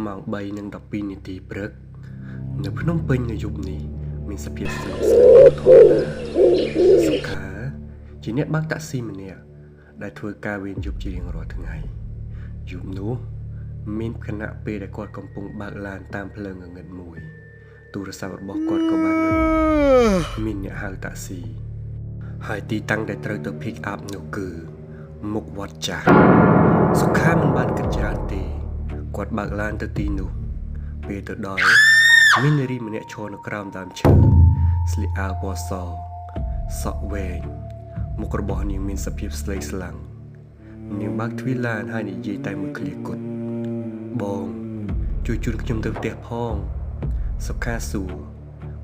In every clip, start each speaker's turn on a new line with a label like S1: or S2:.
S1: ម៉ោង3 និង 12 នាទីព្រឹកនៅភ្នំពេញនៅយប់នេះមានសភាពស្ងប់ស្ងាត់ធម្មតាសុខាជាអ្នកបើកតាក់ស៊ីម្នាក់ដែលធ្វើការវេនយប់ជារៀងរាល់ថ្ងៃយប់នោះមានគណៈពេលដែលគាត់កំពុងបើកឡានតាមផ្លូវងងឹតមួយទូរស័ព្ទរបស់គាត់ក៏បានមានអ្នកហៅតាក់ស៊ីហើយទីតាំងដែលត្រូវទៅ pick up នោះគឺមុខវត្តចាស់សុខាមិនបានគិតច្រើនទេគាត់បើកឡានទៅទីនោះពេលទៅដល់មាននារីម្នាក់ឈរនៅក្រោមដើមឈើស្លៀកអាវពណ៌សសក់វែងមុខរបស់នាងមានសភាពស្លេកស្លាំងនាងបើកទ្វារឡានហើយនិយាយតែមួយឃ្លាគត់បងជួយជូនខ្ញុំទៅផ្ទះផងសុខាសួរ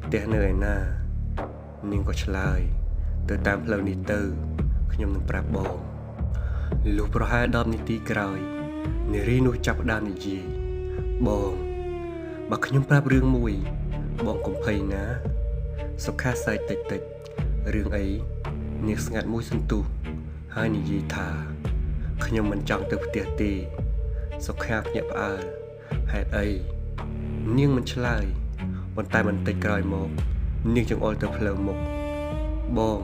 S1: ផ្ទះនៅឯណានាងក៏ឆ្លើយទៅតាមផ្លូវនេះទៅខ្ញុំនឹងប្រាប់បងលុះប្រហែល10នាទីក្រោយនារីនោះចាប់ផ្ដើមនិយាយបងបើខ្ញុំប្រាប់រឿងមួយបងកុំភ័យណាសុខាសើចតិចរឿងអីនាងស្ងាត់មួយសន្ទុះហើយនិយាយថាខ្ញុំមិនចង់ទៅផ្ទះទេសុខាភ្ញាក់ផ្អើលហេតុអីនាងមិនឆ្លើយប៉ុន្តែបន្តិចក្រោយមកនាងចង្អុលទៅផ្លូវមុខបង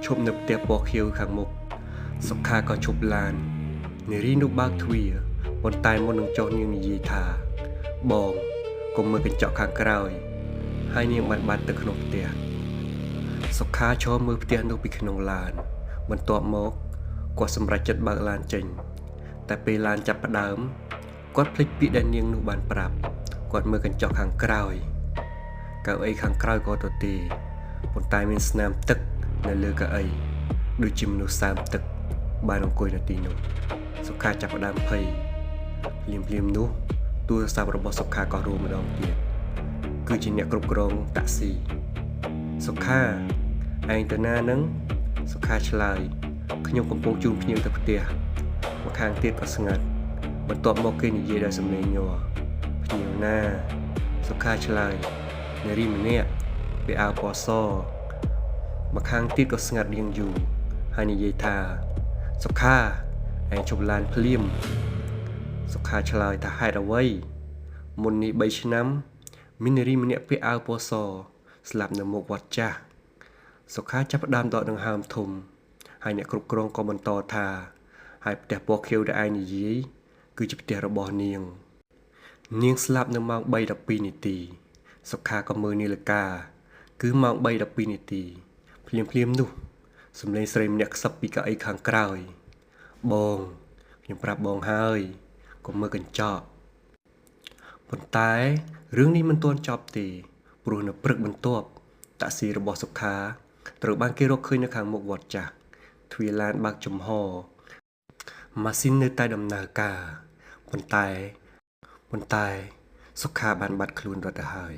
S1: ឈប់នៅផ្ទះពណ៌ខៀវខាងមុខសុខាក៏ឈប់ឡាននារីនោះបើកទ្វារប៉ុន្តែមុននឹងចុះនាងនិយាយថាបងកុំមើលកញ្ចក់ខាងក្រោយហើយនាងបានបាត់ទៅក្នុងផ្ទះសុខាឈរមើលផ្ទះនោះពីក្នុងឡានបន្ទាប់មកគាត់សម្រេចចិត្តបើកឡានចេញតែពេលឡានចាប់ផ្ដើមគាត់ភ្លេចពាក្យដែលនាងនោះបានប្រាប់គាត់មើលកញ្ចក់ខាងក្រោយកៅអីខាងក្រោយក៏ទៅទេប៉ុន្តែមានស្នាមទឹកនៅលើកៅអីដូចជាមនុស្សសើមទឹកបានអង្គុយនៅទីនោះសុខាចាប់ផ្ដើមភ័យភ្លាមនោះទូរស័ព្ទរបស់សុខាក៏រួមម្ដងទៀតគឺជាអ្នកគ្រប់គ្រងតាក់ស៊ីសុខាឯងទៅណានឹងសុខាឆ្លើយខ្ញុំកំពុងជូនភ្ញៀវទៅផ្ទះមកខាងទៀតក៏ស្ងាត់បន្ទាប់មកគេនិយាយដោយសំឡេងញ័រភ្ញៀវណាសុខាឆ្លើយនារីម្នាក់ពាក់អាវពណ៌សមកខាងទៀតក៏ស្ងាត់រៀងយូរហើយនិយាយថាសុខាឯងជប់ឡានភ្លាមសុខាឆ្លើយថាហេតុអ្វីមុននេះ3ឆ្នាំមាននារីម្នាក់ពាក់អាវពណ៌សស្លាប់នៅមុខវត្តចាស់សុខាចាប់ផ្ដើមដកដង្ហើមធំហើយអ្នកគ្រប់គ្រងក៏បន្តថាហើយផ្ទះពណ៌ខៀវដែលឯងនិយាយគឺជាផ្ទះរបស់នាងស្លាប់នៅម៉ោង 3:12 នាទីសុខាក៏មើលនាឡិកាគឺម៉ោង 3:12 នាទីភ្លាមនោះសំឡេងស្រីម្នាក់ខ្សឹបពីកៅអីខាងក្រោយបងខ្ញុំប្រាប់បងហើយកុំមើលកញ្ចក់ប៉ុន្តែរឿងនេះមិនទាន់ចប់ទេព្រោះនៅព្រឹកបន្ទាប់តាក់ស៊ីរបស់សុខាត្រូវបានគេរកឃើញនៅខាងមុខវត្តចាស់ទ្វារឡានបើកចំហម៉ាស៊ីននៅតែដំណើរការប៉ុន្តែសុខាបានបាត់ខ្លួនរត់ទៅហើយ